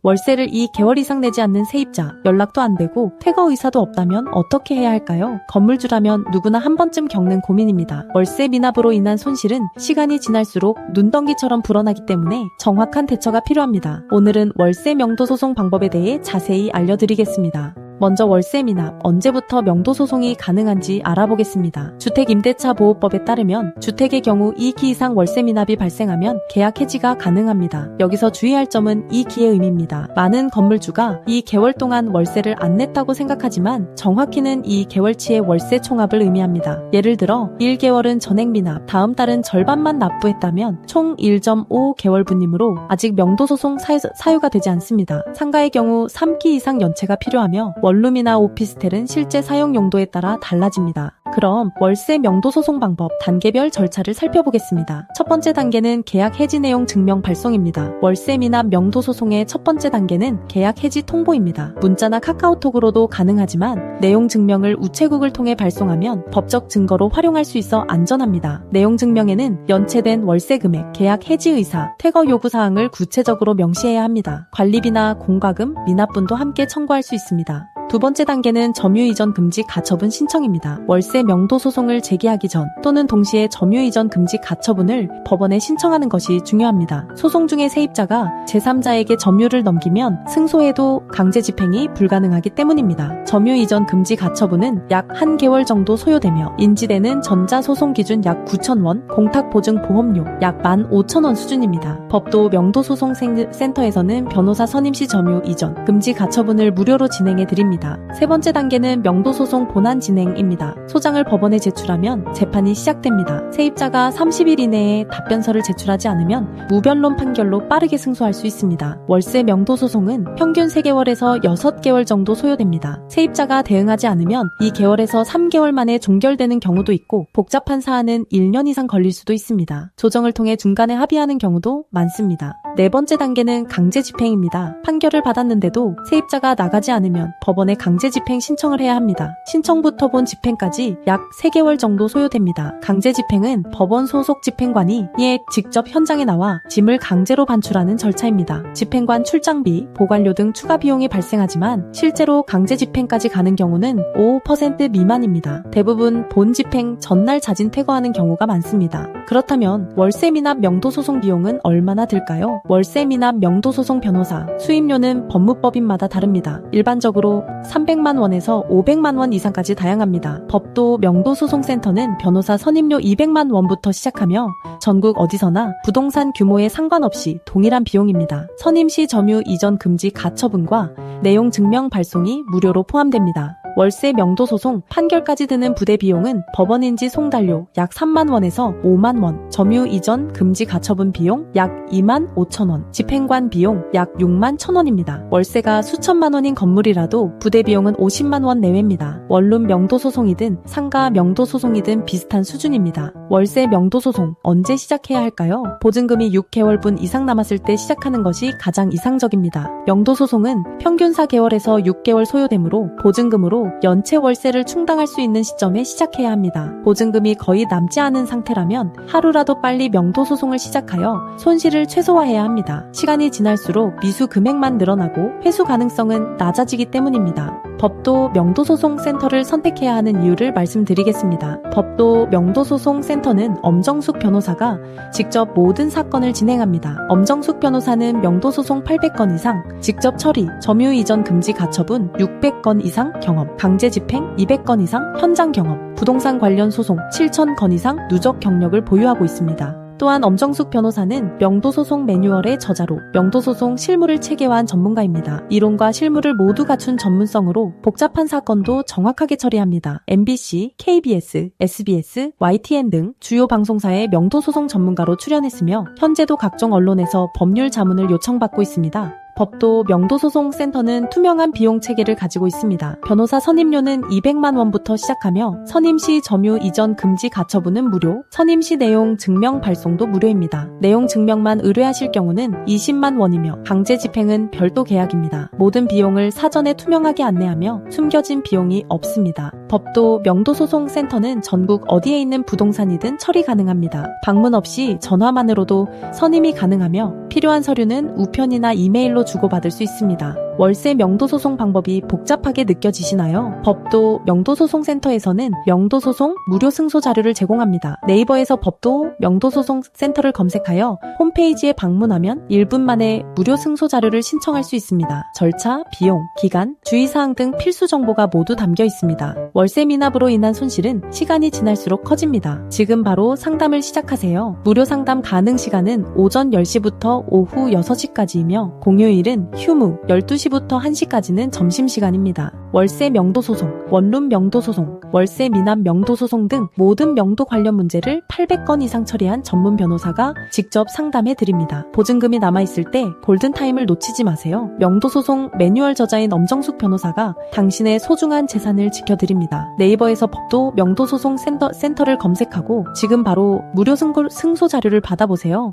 월세를 2개월 이상 내지 않는 세입자, 연락도 안 되고 퇴거 의사도 없다면 어떻게 해야 할까요? 건물주라면 누구나 한 번쯤 겪는 고민입니다. 월세 미납으로 인한 손실은 시간이 지날수록 눈덩이처럼 불어나기 때문에 정확한 대처가 필요합니다. 오늘은 월세 명도 소송 방법에 대해 자세히 알려드리겠습니다. 먼저 월세 미납, 언제부터 명도 소송이 가능한지 알아보겠습니다. 주택임대차보호법에 따르면 주택의 경우 2기 이상 월세 미납이 발생하면 계약 해지가 가능합니다. 여기서 주의할 점은 2기의 의미입니다. 많은 건물주가 2개월 동안 월세를 안 냈다고 생각하지만 정확히는 2개월치의 월세 총합을 의미합니다. 예를 들어 1개월은 전액 미납, 다음 달은 절반만 납부했다면 총 1.5개월분이므로 아직 명도 소송 사유가 되지 않습니다. 상가의 경우 3기 이상 연체가 필요하며 원룸이나 오피스텔은 실제 사용 용도에 따라 달라집니다. 그럼 월세 명도 소송 방법 단계별 절차를 살펴보겠습니다. 첫 번째 단계는 계약 해지 내용 증명 발송입니다. 월세 미납 명도 소송의 첫 번째 단계는 계약 해지 통보입니다. 문자나 카카오톡으로도 가능하지만 내용 증명을 우체국을 통해 발송하면 법적 증거로 활용할 수 있어 안전합니다. 내용 증명에는 연체된 월세 금액, 계약 해지 의사, 퇴거 요구 사항을 구체적으로 명시해야 합니다. 관리비나 공과금, 미납분도 함께 청구할 수 있습니다. 두 번째 단계는 점유 이전 금지 가처분 신청입니다. 월세 명도 소송을 제기하기 전 또는 동시에 점유 이전 금지 가처분을 법원에 신청하는 것이 중요합니다. 소송 중에 세입자가 제3자에게 점유를 넘기면 승소해도 강제 집행이 불가능하기 때문입니다. 점유 이전 금지 가처분은 약 1개월 정도 소요되며 인지되는 전자소송 기준 약 9,000원, 공탁보증보험료 약 15,000원 수준입니다. 법도 명도소송센터에서는 변호사 선임 시 점유 이전 금지 가처분을 무료로 진행해 드립니다. 세 번째 단계는 명도소송 본안 진행입니다. 소장을 법원에 제출하면 재판이 시작됩니다. 세입자가 30일 이내에 답변서를 제출하지 않으면 무변론 판결로 빠르게 승소할 수 있습니다. 월세 명도소송은 평균 3개월에서 6개월 정도 소요됩니다. 세입자가 대응하지 않으면 2개월에서 3개월 만에 종결되는 경우도 있고 복잡한 사안은 1년 이상 걸릴 수도 있습니다. 조정을 통해 중간에 합의하는 경우도 많습니다. 네 번째 단계는 강제 집행입니다. 판결을 받았는데도 세입자가 나가지 않으면 법원에 강제 집행 신청을 해야 합니다. 신청부터 본 집행까지 약 3개월 정도 소요됩니다. 강제 집행은 법원 소속 집행관이 이에 직접 현장에 나와 짐을 강제로 반출하는 절차입니다. 집행관 출장비, 보관료 등 추가 비용이 발생하지만 실제로 강제 집행까지 가는 경우는 5% 미만입니다. 대부분 본 집행 전날 자진 퇴거하는 경우가 많습니다. 그렇다면 월세 미납 명도 소송 비용은 얼마나 들까요? 월세 미납 명도 소송 변호사 수임료는 법무법인마다 다릅니다. 일반적으로 300만 원에서 500만 원 이상까지 다양합니다. 법도 명도소송센터는 변호사 선임료 200만 원부터 시작하며 전국 어디서나 부동산 규모에 상관없이 동일한 비용입니다. 선임 시 점유 이전 금지 가처분과 내용 증명 발송이 무료로 포함됩니다. 월세 명도 소송 판결까지 드는 부대 비용은 법원 인지 송달료 약 3만 원에서 5만 원, 점유 이전 금지 가처분 비용 약 2만 5천 원, 집행관 비용 약 6만 1천 원입니다. 월세가 수천만 원인 건물이라도 부대 비용은 50만 원 내외입니다. 원룸 명도 소송이든 상가 명도 소송이든 비슷한 수준입니다. 월세 명도 소송 언제 시작해야 할까요? 보증금이 6개월분 이상 남았을 때 시작하는 것이 가장 이상적입니다. 명도 소송은 평균 4개월에서 6개월 소요되므로 보증금으로 연체 월세를 충당할 수 있는 시점에 시작해야 합니다. 보증금이 거의 남지 않은 상태라면 하루라도 빨리 명도 소송을 시작하여 손실을 최소화해야 합니다. 시간이 지날수록 미수 금액만 늘어나고 회수 가능성은 낮아지기 때문입니다. 법도 명도소송센터를 선택해야 하는 이유를 말씀드리겠습니다. 법도 명도소송센터는 엄정숙 변호사가 직접 모든 사건을 진행합니다. 엄정숙 변호사는 명도소송 800건 이상, 직접 처리, 점유 이전 금지 가처분 600건 이상 경험, 강제 집행 200건 이상 현장 경험, 부동산 관련 소송 7,000건 이상 누적 경력을 보유하고 있습니다. 또한 엄정숙 변호사는 명도소송 매뉴얼의 저자로 명도소송 실무를 체계화한 전문가입니다. 이론과 실무를 모두 갖춘 전문성으로 복잡한 사건도 정확하게 처리합니다. MBC, KBS, SBS, YTN 등 주요 방송사의 명도소송 전문가로 출연했으며 현재도 각종 언론에서 법률 자문을 요청받고 있습니다. 법도 명도소송센터는 투명한 비용 체계를 가지고 있습니다. 변호사 선임료는 200만 원부터 시작하며 선임시 점유 이전 금지 가처분은 무료, 선임시 내용 증명 발송도 무료입니다. 내용 증명만 의뢰하실 경우는 20만 원이며 강제 집행은 별도 계약입니다. 모든 비용을 사전에 투명하게 안내하며 숨겨진 비용이 없습니다. 법도 명도소송센터는 전국 어디에 있는 부동산이든 처리 가능합니다. 방문 없이 전화만으로도 선임이 가능하며 필요한 서류는 우편이나 이메일로 주고받을 수 있습니다. 월세 명도소송 방법이 복잡하게 느껴지시나요? 법도 명도소송센터에서는 명도소송 무료 승소 자료를 제공합니다. 네이버에서 법도 명도소송센터를 검색하여 홈페이지에 방문하면 1분 만에 무료 승소 자료를 신청할 수 있습니다. 절차, 비용, 기간, 주의사항 등 필수 정보가 모두 담겨 있습니다. 월세 미납으로 인한 손실은 시간이 지날수록 커집니다. 지금 바로 상담을 시작하세요. 무료 상담 가능 시간은 오전 10시부터 오후 6시까지이며 공휴일은 휴무 12시부터 1시까지는 점심시간입니다. 월세 명도소송, 원룸 명도소송, 월세 미납 명도소송 등 모든 명도 관련 문제를 800건 이상 처리한 전문 변호사가 직접 상담해 드립니다. 보증금이 남아있을 때 골든타임을 놓치지 마세요. 명도소송 매뉴얼 저자인 엄정숙 변호사가 당신의 소중한 재산을 지켜드립니다. 네이버에서 법도 명도소송 센터를 검색하고 지금 바로 무료 승소 자료를 받아보세요.